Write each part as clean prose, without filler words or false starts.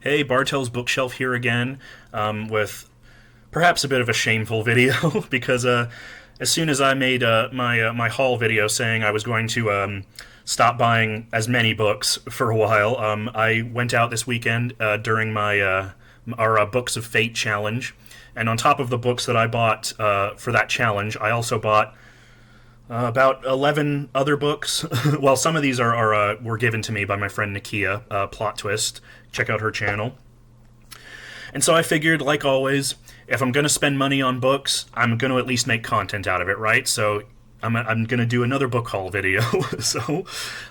Hey, Bartel's Bookshelf here again, with perhaps a bit of a shameful video because as soon as I made my haul video saying I was going to stop buying as many books for a while, I went out this weekend during our Books of Fate challenge, and on top of the books that I bought for that challenge, I also bought about 11 other books. Well, some of these were given to me by my friend Nakia PlotTwist. Check out her channel. And so I figured, like always, if I'm going to spend money on books, I'm going to at least make content out of it, right? So I'm going to do another book haul video. So,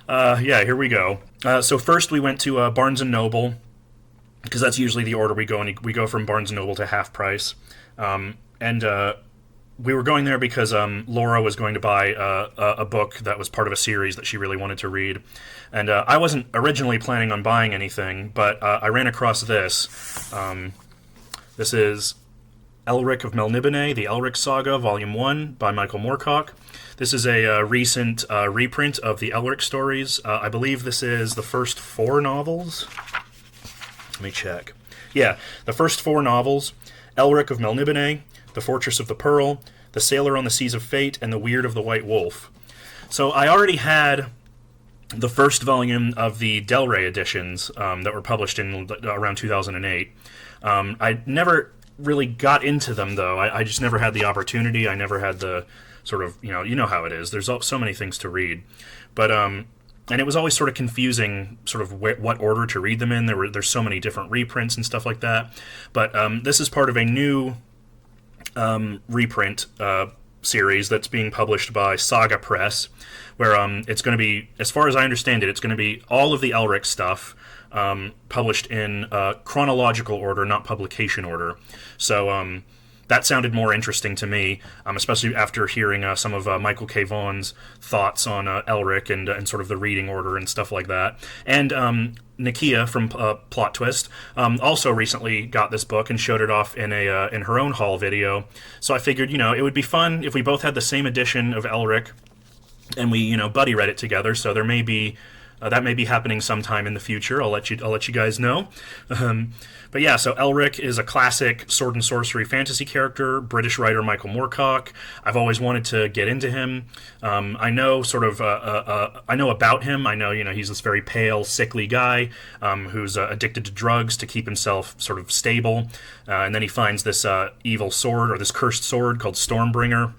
yeah, here we go. So first we went to Barnes & Noble, because that's usually the order we go, and we go from Barnes & Noble to half price. We were going there because Laura was going to buy a book that was part of a series that she really wanted to read. And I wasn't originally planning on buying anything, but I ran across this. This is Elric of Melnibone, the Elric Saga, Volume 1 by Michael Moorcock. This is a recent reprint of the Elric stories. I believe this is the first 4 novels. Let me check. Yeah, the first 4 novels, Elric of Melnibone, The Fortress of the Pearl, The Sailor on the Seas of Fate, and The Weird of the White Wolf. So I already had the first volume of the Del Rey editions that were published in around 2008. I never really got into them, though. I just never had the opportunity. I never had the sort of, you know how it is. There's so many things to read. But, and it was always sort of confusing sort of what order to read them in. There's so many different reprints and stuff like that. But this is part of a new reprint series that's being published by Saga Press, where it's going to be, as far as I understand it, it's going to be all of the Elric stuff published in chronological order, not publication order. So that sounded more interesting to me, especially after hearing some of Michael K. Vaughan's thoughts on Elric and sort of the reading order and stuff like that. And Nakia from PlotTwist also recently got this book and showed it off in her own haul video. So I figured, it would be fun if we both had the same edition of Elric and we, buddy read it together. So there may be that may be happening sometime in the future. I'll let you guys know. But yeah, so Elric is a classic sword and sorcery fantasy character, British writer Michael Moorcock. I've always wanted to get into him. I know I know about him. I know, he's this very pale, sickly guy who's addicted to drugs to keep himself sort of stable. And then he finds this evil sword, or this cursed sword called Stormbringer,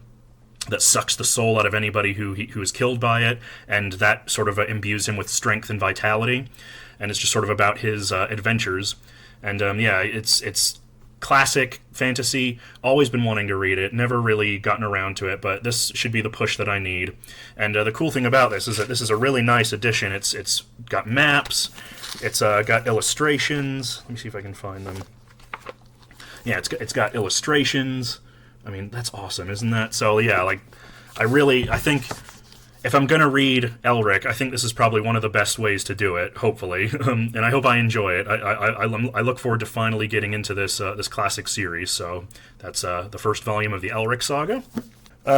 that sucks the soul out of anybody who is killed by it, and that sort of imbues him with strength and vitality. And it's just sort of about his adventures. And yeah, it's classic fantasy. Always been wanting to read it. Never really gotten around to it, but this should be the push that I need. And the cool thing about this is that this is a really nice edition. It's got maps. It's got illustrations. Let me see if I can find them. Yeah, it's got illustrations. I mean, that's awesome, isn't that? So yeah, I think if I'm going to read Elric, I think this is probably one of the best ways to do it, hopefully. And I hope I enjoy it. I look forward to finally getting into this classic series. So that's the first volume of the Elric Saga.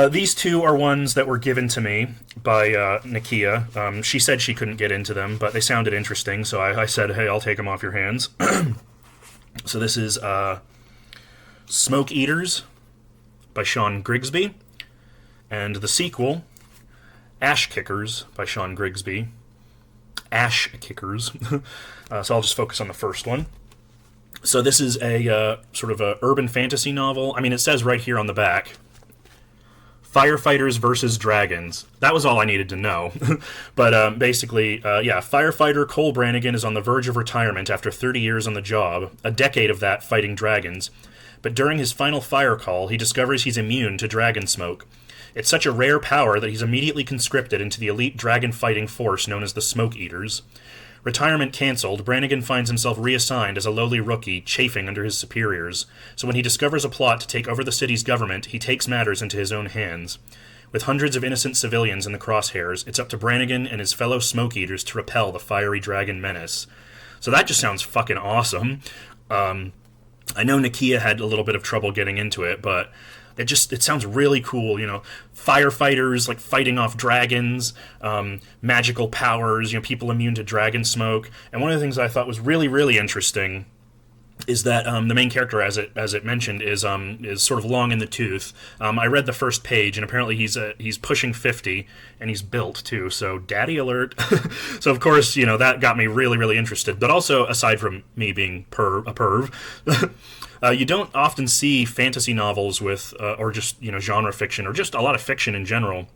These two are ones that were given to me by Nakia. She said she couldn't get into them, but they sounded interesting, so I said, hey, I'll take them off your hands. So this is Smoke Eaters by Sean Grigsby, and the sequel, Ash Kickers by Sean Grigsby. Ash Kickers. So I'll just focus on the first one. So this is a sort of a urban fantasy novel. I mean, it says right here on the back, Firefighters versus Dragons. That was all I needed to know. But basically, firefighter Cole Brannigan is on the verge of retirement after 30 years on the job, a decade of that fighting dragons. But during his final fire call, he discovers he's immune to dragon smoke. It's such a rare power that he's immediately conscripted into the elite dragon-fighting force known as the Smoke Eaters. Retirement cancelled, Brannigan finds himself reassigned as a lowly rookie, chafing under his superiors. So when he discovers a plot to take over the city's government, he takes matters into his own hands. With hundreds of innocent civilians in the crosshairs, it's up to Brannigan and his fellow Smoke Eaters to repel the fiery dragon menace. So that just sounds fucking awesome. I know Nakia had a little bit of trouble getting into it, but it sounds really cool. Firefighters like fighting off dragons, magical powers. People immune to dragon smoke. And one of the things I thought was really, really interesting is that the main character, as it mentioned, is sort of long in the tooth. I read the first page, and apparently he's pushing 50, and he's built too. So, daddy alert! So, of course, that got me really, really interested. But also, aside from me being a perv, you don't often see fantasy novels with, or just genre fiction, or just a lot of fiction in general,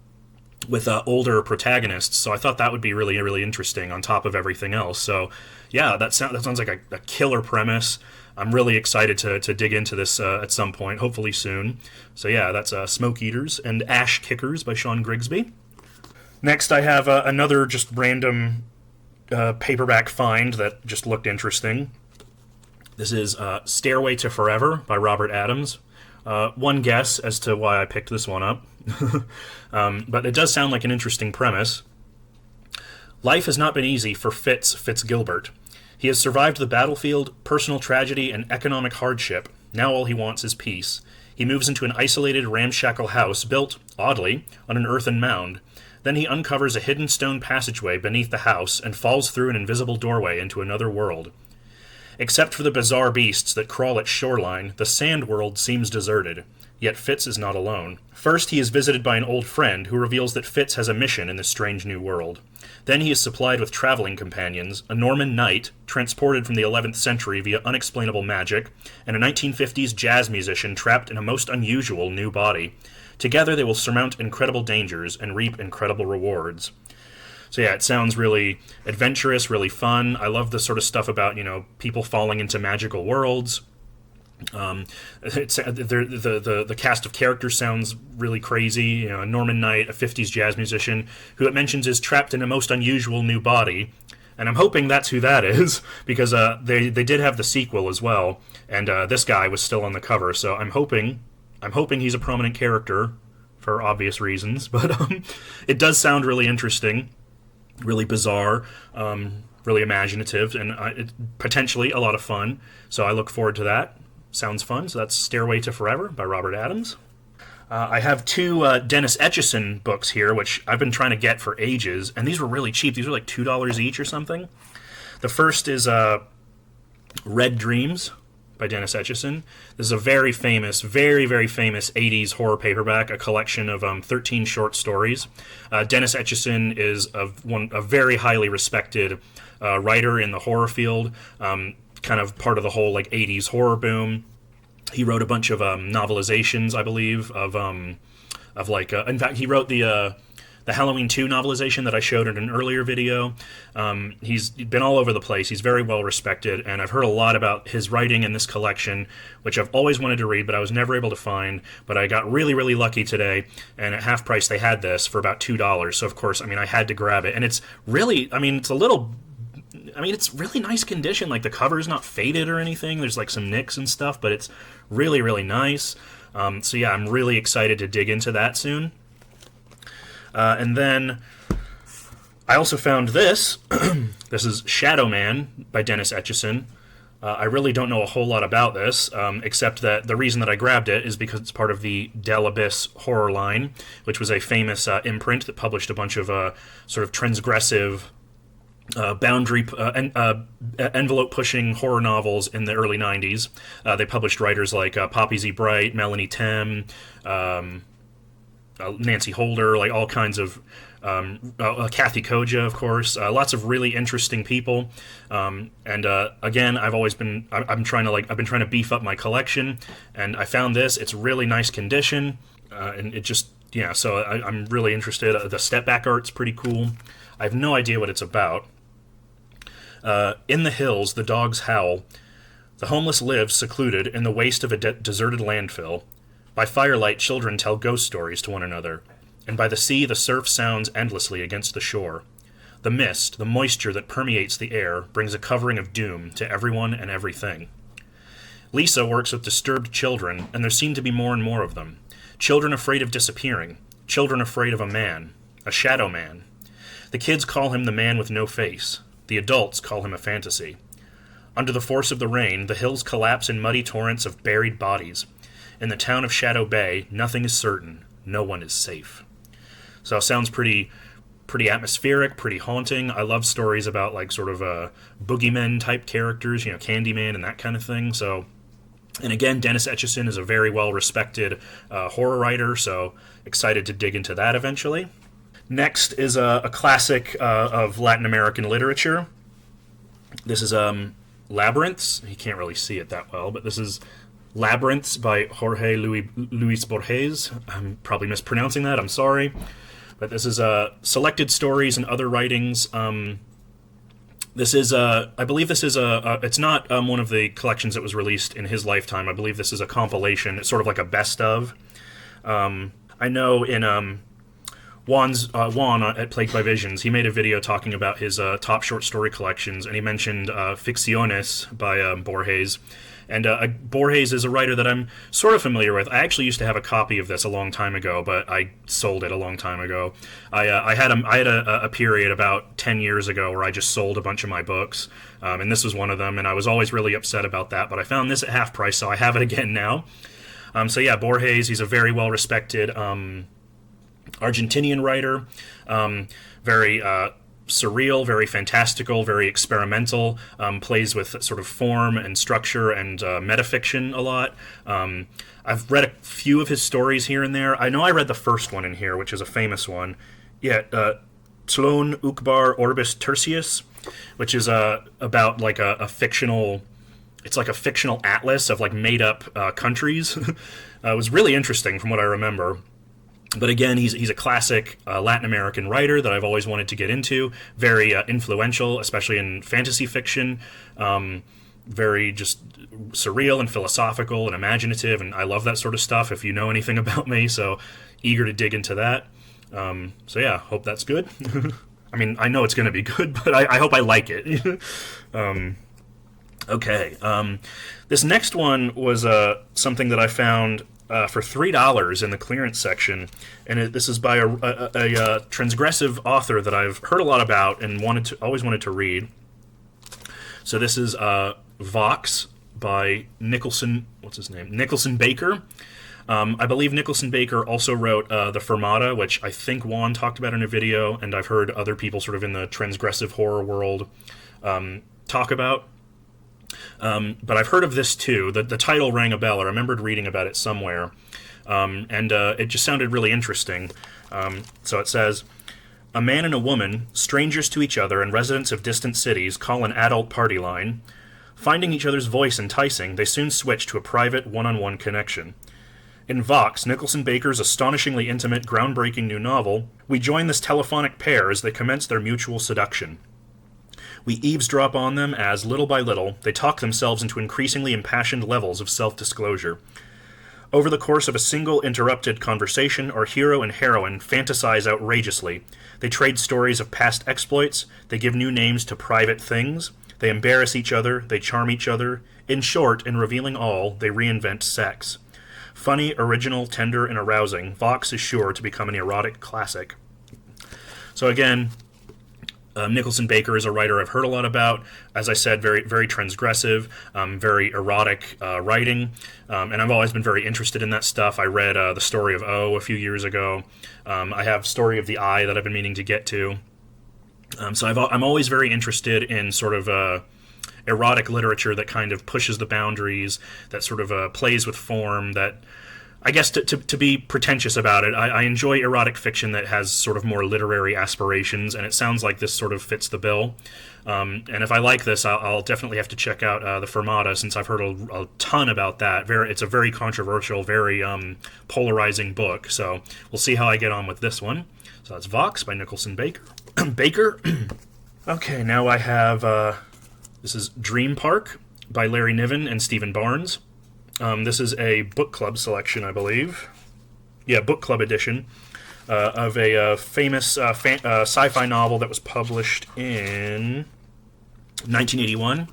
with older protagonists. So I thought that would be really, really interesting on top of everything else. So yeah, that sounds like a killer premise. I'm really excited to dig into this at some point, hopefully soon. So yeah, that's Smoke Eaters and Ash Kickers by Sean Grigsby. Next, I have another just random paperback find that just looked interesting. This is Stairway to Forever by Robert Adams. One guess as to why I picked this one up. But it does sound like an interesting premise. Life has not been easy for Fitzgilbert. He has survived the battlefield, personal tragedy, and economic hardship. Now all he wants is peace. He moves into an isolated, ramshackle house built, oddly, on an earthen mound. Then he uncovers a hidden stone passageway beneath the house and falls through an invisible doorway into another world. Except for the bizarre beasts that crawl its shoreline, the sand world seems deserted. Yet Fitz is not alone. First, he is visited by an old friend who reveals that Fitz has a mission in this strange new world. Then he is supplied with traveling companions, a Norman knight, transported from the 11th century via unexplainable magic, and a 1950s jazz musician trapped in a most unusual new body. Together they will surmount incredible dangers and reap incredible rewards. So yeah, it sounds really adventurous, really fun. I love the sort of stuff about, people falling into magical worlds. The cast of characters sounds really crazy. A Norman knight, a 50s jazz musician, who it mentions is trapped in a most unusual new body. And I'm hoping that's who that is, because they did have the sequel as well, and this guy was still on the cover. So I'm hoping he's a prominent character for obvious reasons. But it does sound really interesting, really bizarre, really imaginative, and potentially a lot of fun. So I look forward to that. Sounds fun. So that's Stairway to Forever by Robert Adams. I have two Dennis Etchison books here, which I've been trying to get for ages, and these were really cheap. These were like $2 each or something. The first is Red Dreams by Dennis Etchison. This is a very famous, very, very famous 80s horror paperback, a collection of 13 short stories. Dennis Etchison is a very highly respected writer in the horror field, kind of part of the whole 80s horror boom. He wrote a bunch of novelizations, I believe, in fact, he wrote the Halloween 2 novelization that I showed in an earlier video. He's been all over the place. He's very well respected, and I've heard a lot about his writing in this collection, which I've always wanted to read, but I was never able to find. But I got really, really lucky today, and at half price they had this for about $2. So, of course, I had to grab it. And it's really, it's really nice condition. The cover's not faded or anything. There's some nicks and stuff, but it's really, really nice. So yeah, I'm really excited to dig into that soon. And then I also found this. This is Shadowman by Dennis Etchison. I really don't know a whole lot about this, except that the reason that I grabbed it is because it's part of the Del Abyss horror line, which was a famous imprint that published a bunch of sort of transgressive boundary envelope-pushing horror novels in the early 90s. They published writers like Poppy Z. Bright, Melanie Tem, Nancy Holder, like all kinds of Kathy Koja, of course, lots of really interesting people. And again, I've been trying to beef up my collection, and I found this. It's really nice condition, and it just So I'm really interested. The step back art's pretty cool. I have no idea what it's about. In the hills, the dogs howl. The homeless live secluded in the waste of a deserted landfill. By firelight, children tell ghost stories to one another, and by the sea the surf sounds endlessly against the shore. The mist, the moisture that permeates the air, brings a covering of doom to everyone and everything. Lisa works with disturbed children, and there seem to be more and more of them. Children afraid of disappearing. Children afraid of a man. A shadow man. The kids call him the man with no face. The adults call him a fantasy. Under the force of the rain, the hills collapse in muddy torrents of buried bodies. In the town of Shadow Bay, nothing is certain. No one is safe. So it sounds pretty atmospheric, pretty haunting. I love stories about like sort of boogeymen type characters, Candyman and that kind of thing. So, and again, Dennis Etchison is a very well respected horror writer, so excited to dig into that eventually. Next is a classic of Latin American literature. This is Labyrinths. You can't really see it that well, but this is Labyrinths by Jorge Luis Borges. I'm probably mispronouncing that. I'm sorry. But this is selected stories and other writings. This is, I believe this is it's not one of the collections that was released in his lifetime. I believe this is a compilation. It's sort of like a best of. I know in Juan at PlaguedbyVisions, he made a video talking about his top short story collections, and he mentioned Ficciones by Borges. And Borges is a writer that I'm sort of familiar with. I actually used to have a copy of this a long time ago, but I sold it a long time ago. I had a period about 10 years ago where I just sold a bunch of my books, and this was one of them, and I was always really upset about that, but I found this at half price, so I have it again now. So yeah, Borges, he's a very well-respected Argentinian writer, very surreal, very fantastical, very experimental, plays with sort of form and structure and metafiction a lot. I've read a few of his stories here and there. I know I read the first one in here, which is a famous one. Yeah, Tlon Ukbar Orbis Tertius, which is about like a fictional... It's like a fictional atlas of like made-up countries. It was really interesting from what I remember. But again, he's a classic Latin American writer that I've always wanted to get into. Very influential, especially in fantasy fiction. Very just surreal and philosophical and imaginative, and I love that sort of stuff if you know anything about me, so eager to dig into that. So yeah, hope that's good. I mean, I know it's going to be good, but I hope I like it. Okay. This next one was something that I found for $3 in the clearance section, and this is by a transgressive author that I've heard a lot about and always wanted to read. So this is Vox by Nicholson. What's his name? Nicholson Baker. I believe Nicholson Baker also wrote The Fermata, which I think Juan talked about in a video, and I've heard other people sort of in the transgressive horror world talk about. But I've heard of this too. The title rang a bell. I remembered reading about it somewhere. And it just sounded really interesting. So it says, a man and a woman, strangers to each other and residents of distant cities, call an adult party line. Finding each other's voice enticing, they soon switch to a private one-on-one connection. In Vox, Nicholson Baker's astonishingly intimate, groundbreaking new novel, we join this telephonic pair as they commence their mutual seduction. We eavesdrop on them as, little by little, they talk themselves into increasingly impassioned levels of self-disclosure. Over the course of a single interrupted conversation, our hero and heroine fantasize outrageously. They trade stories of past exploits, they give new names to private things, they embarrass each other, they charm each other. In short, in revealing all, they reinvent sex. Funny, original, tender, and arousing, Vox is sure to become an erotic classic. So again, Nicholson Baker is a writer I've heard a lot about. As I said, very, very transgressive, very erotic writing, and I've always been very interested in that stuff. I read The Story of O a few years ago. I have Story of the Eye that I've been meaning to get to. So I'm always very interested in sort of erotic literature that kind of pushes the boundaries, that sort of plays with form, that... I guess to be pretentious about it, I enjoy erotic fiction that has sort of more literary aspirations, and it sounds like this sort of fits the bill. And if I like this, I'll definitely have to check out The Fermata, since I've heard a ton about that. It's a very controversial, very polarizing book, so we'll see how I get on with this one. So that's Vox by Nicholson Baker. Okay, now I have, this is Dream Park by Larry Niven and Stephen Barnes. This is a book club selection, I believe. Yeah, book club edition of a famous sci-fi novel that was published in 1981.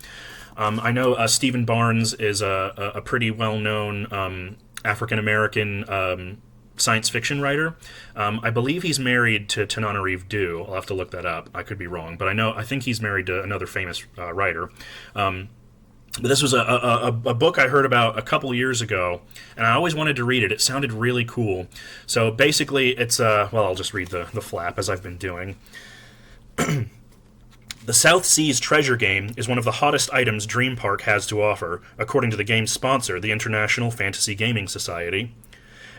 I know Stephen Barnes is a pretty well-known African-American science fiction writer. I believe he's married to Tananarive Due. I'll have to look that up. I could be wrong, but I think he's married to another famous writer. But this was a book I heard about a couple years ago, and I always wanted to read it. It sounded really cool. So basically, it's well, I'll just read the flap as I've been doing. The South Seas treasure game is one of the hottest items Dream Park has to offer, according to the game's sponsor, the International Fantasy Gaming Society.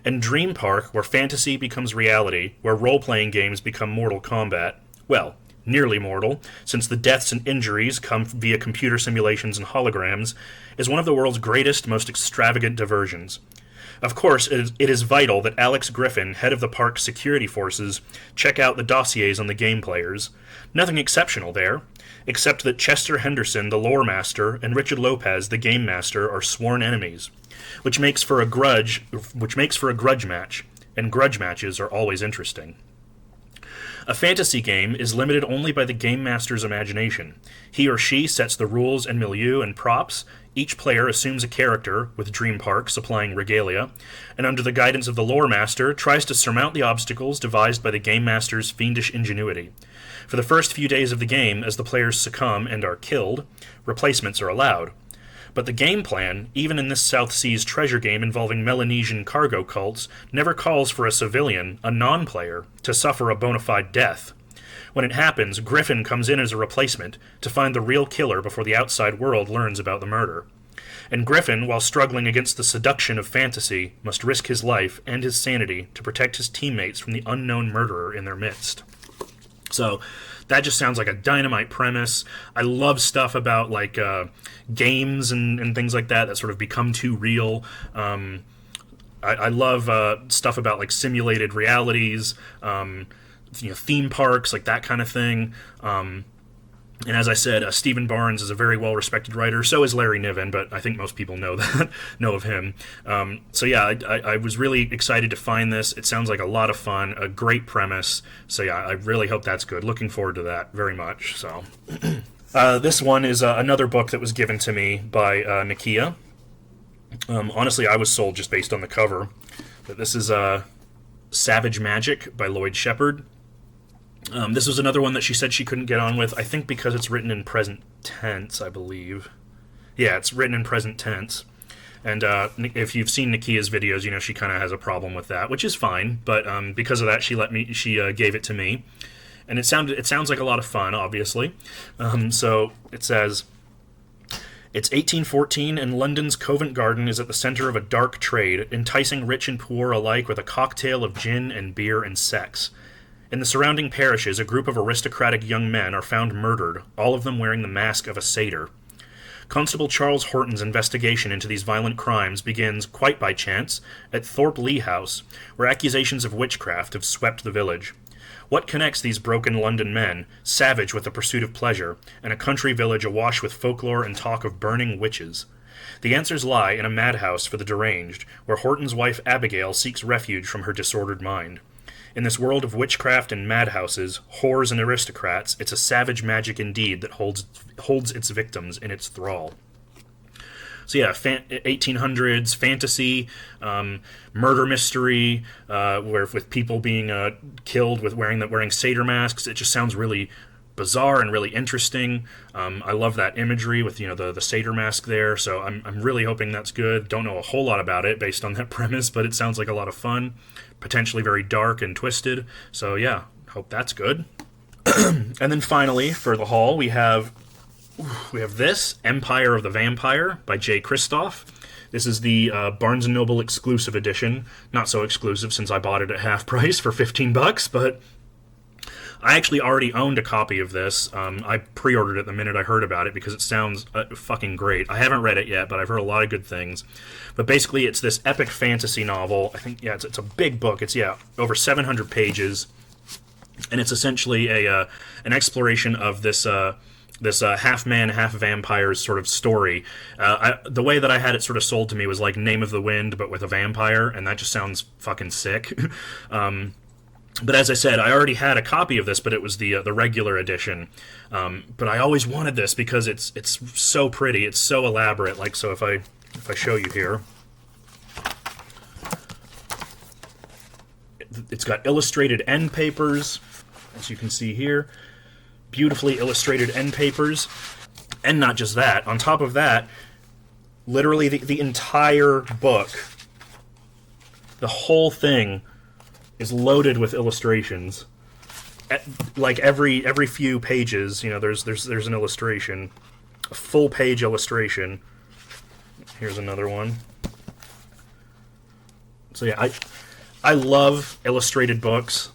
In Dream Park, where fantasy becomes reality, where role-playing games become Mortal Kombat, well, nearly mortal, since the deaths and injuries come via computer simulations and holograms, is one of the world's greatest, most extravagant diversions. Of course, it is vital that Alex Griffin, head of the park's security forces, check out the dossiers on the game players. Nothing exceptional there, except that Chester Henderson, the lore master, and Richard Lopez, the game master, are sworn enemies, which makes for a grudge match, and grudge matches are always interesting. A fantasy game is limited only by the game master's imagination. He or she sets the rules and milieu and props. Each player assumes a character, with Dream Park supplying regalia, and under the guidance of the lore master, tries to surmount the obstacles devised by the game master's fiendish ingenuity. For the first few days of the game, as the players succumb and are killed, replacements are allowed. But the game plan, even in this South Seas treasure game involving Melanesian cargo cults, never calls for a civilian, a non-player, to suffer a bona fide death. When it happens, Griffin comes in as a replacement to find the real killer before the outside world learns about the murder. And Griffin, while struggling against the seduction of fantasy, must risk his life and his sanity to protect his teammates from the unknown murderer in their midst. So, that just sounds like a dynamite premise. I love stuff about like games and things like that sort of become too real. I love stuff about like simulated realities, theme parks, like that kind of thing. And as I said, Stephen Barnes is a very well-respected writer. So is Larry Niven, but I think most people know of him. So yeah, I was really excited to find this. It sounds like a lot of fun, a great premise. So yeah, I really hope that's good. Looking forward to that very much. So this one is another book that was given to me by Nakia. Honestly, I was sold just based on the cover. But this is Savage Magic by Lloyd Shepherd. This was another one that she said she couldn't get on with, I think because it's written in present tense, I believe. Yeah, it's written in present tense. And if you've seen Nakia's videos, you know she kind of has a problem with that, which is fine. But because of that, she gave it to me. And it sounds like a lot of fun, obviously. So it says, it's 1814, and London's Covent Garden is at the center of a dark trade, enticing rich and poor alike with a cocktail of gin and beer and sex. In the surrounding parishes, a group of aristocratic young men are found murdered, all of them wearing the mask of a satyr. Constable Charles Horton's investigation into these violent crimes begins, quite by chance, at Thorpe Lea House, where accusations of witchcraft have swept the village. What connects these broken London men, savage with the pursuit of pleasure, and a country village awash with folklore and talk of burning witches? The answers lie in a madhouse for the deranged, where Horton's wife Abigail seeks refuge from her disordered mind. In this world of witchcraft and madhouses, whores and aristocrats, it's a savage magic indeed that holds its victims in its thrall. So yeah, 1800s fantasy, murder mystery, where with people being killed with wearing satyr masks. It just sounds really bizarre and really interesting. I love that imagery with the satyr mask there. So I'm really hoping that's good. Don't know a whole lot about it based on that premise, but it sounds like a lot of fun. Potentially very dark and twisted. So yeah, hope that's good. And then finally, for the haul, we have this, Empire of the Vampire by J. Kristoff. This is the Barnes & Noble exclusive edition. Not so exclusive since I bought it at half price for $15, but I actually already owned a copy of this. I pre-ordered it the minute I heard about it because it sounds fucking great. I haven't read it yet, but I've heard a lot of good things. But basically, it's this epic fantasy novel. I think, yeah, it's a big book. It's, over 700 pages. And it's essentially an exploration of this half-man, half-vampire sort of story. The way that I had it sort of sold to me was like Name of the Wind, but with a vampire, and that just sounds fucking sick. But as I said, I already had a copy of this, but it was the regular edition. But I always wanted this because it's so pretty, it's so elaborate. Like, so if I show you here, it's got illustrated end papers, as you can see here, beautifully illustrated end papers. And not just that, on top of that, literally the entire book, the whole thing is loaded with illustrations. Like every few pages, there's an illustration, a full page illustration. Here's another one. So yeah, I love illustrated books.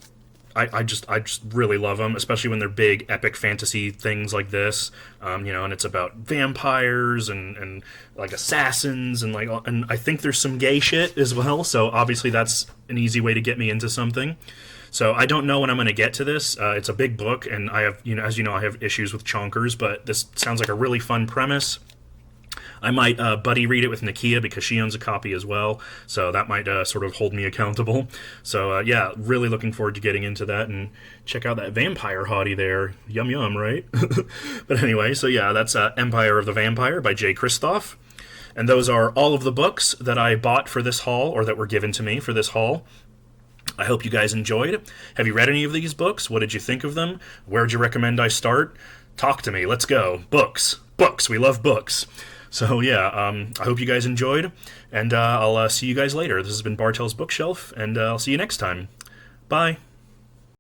I just really love them, especially when they're big, epic fantasy things like this. And it's about vampires and like assassins and I think there's some gay shit as well. So obviously that's an easy way to get me into something. So I don't know when I'm going to get to this. It's a big book, and I have, as you know, I have issues with chonkers, but this sounds like a really fun premise. I might buddy read it with Nakia because she owns a copy as well, so that might sort of hold me accountable. So yeah, really looking forward to getting into that, and check out that vampire hottie there. Yum yum, right? But anyway, so yeah, that's Empire of the Vampire by J. Kristoff. And those are all of the books that I bought for this haul, or that were given to me for this haul. I hope you guys enjoyed. Have you read any of these books? What did you think of them? Where'd you recommend I start? Talk to me. Let's go. Books. Books. We love books. So yeah, I hope you guys enjoyed, and I'll see you guys later. This has been Bartel's Bookshelf, and I'll see you next time. Bye.